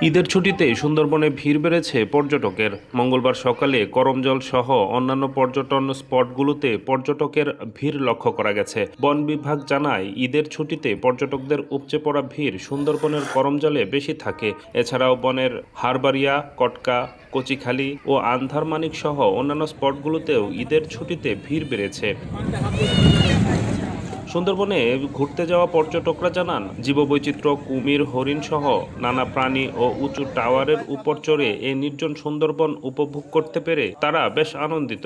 ঈদের ছুটিতে সুন্দরবনে ভিড় বেড়েছে পর্যটকের। মঙ্গলবার সকালে করমজল সহ অন্যান্য পর্যটন স্পটগুলোতে পর্যটকের ভিড় লক্ষ্য করা গেছে। বন বিভাগ জানায়, ঈদের ছুটিতে পর্যটকদের উপচে পড়া ভিড় সুন্দরবনের করমজলে বেশি থাকে। এছাড়াও বনের হারবাড়িয়া, কটকা, কচিখালী ও আন্ধারমানিক সহ অন্যান্য স্পটগুলোতেও ঈদের ছুটিতে ভিড় বেড়েছে। সুন্দরবনে ঘুরতে যাওয়া পর্যটকরা জানান, জীববৈচিত্র্য, কুমির, হরিণ সহ নানা প্রাণী ও উঁচু টাওয়ারের উপর চড়ে এই নির্জন সুন্দরবন উপভোগ করতে পেরে তারা বেশ আনন্দিত।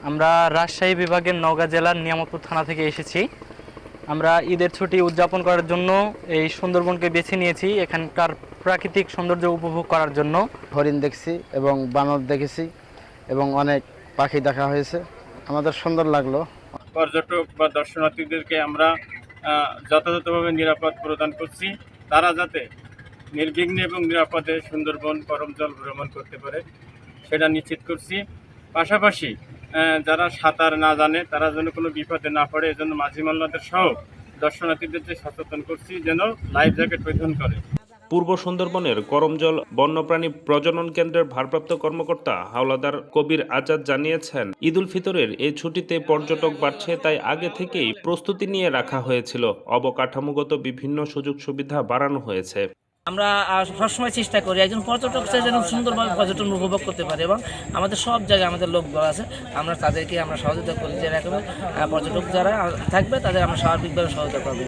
আমরা রাজশাহী বিভাগের নওগাঁ জেলার নিয়ামতপুর থানা থেকে এসেছি। আমরা ঈদের ছুটি উদযাপন করার জন্য এই সুন্দরবনকে বেছে নিয়েছি, এখানকার প্রাকৃতিক সৌন্দর্য উপভোগ করার জন্য। হরিণ দেখছি এবং বানর দেখেছি এবং অনেক পাখি দেখা হয়েছে, আমাদের সুন্দর লাগলো। পর্যটক বা দর্শনার্থীদেরকে আমরা যথাযথভাবে নিরাপদ প্রদান করছি, তারা যাতে নির্বিঘ্নে এবং নিরাপদে সুন্দরবন করমজল ভ্রমণ করতে পারে সেটা নিশ্চিত করছি। পাশাপাশি যারা সাঁতার না জানে তারা যেন কোনো বিপদে না পড়ে, এজন্য মাঝি মাল্লাদের সহ দর্শনার্থীদেরকে সচেতন করছি যেন লাইফ জ্যাকেট পরিধান করে। পূর্ব সুন্দরবনের করমজল বন্যপ্রাণী প্রজনন কেন্দ্রের ভারপ্রাপ্ত কর্মকর্তা হাওলাদার কবির আজাদ জানিয়েছেন, ঈদ উল ফিতরের এই ছুটিতে পর্যটক বাড়ছে, তাই আগে থেকেই প্রস্তুতি নিয়ে রাখা হয়েছিল। অবকাঠামোগত বিভিন্ন সুযোগ সুবিধা বাড়ানো হয়েছে। আমরা সবসময় চেষ্টা করি একজন পর্যটক যেন সুন্দরভাবে পর্যটন উপভোগ করতে পারে, এবং আমাদের সব জায়গায় আমাদের লোকগুলো আছে, আমরা তাদেরকে আমরা সহযোগিতা করি যে একেবারে পর্যটক যারা থাকবে তাদের আমরা স্বাভাবিকভাবে সহযোগিতা করবো।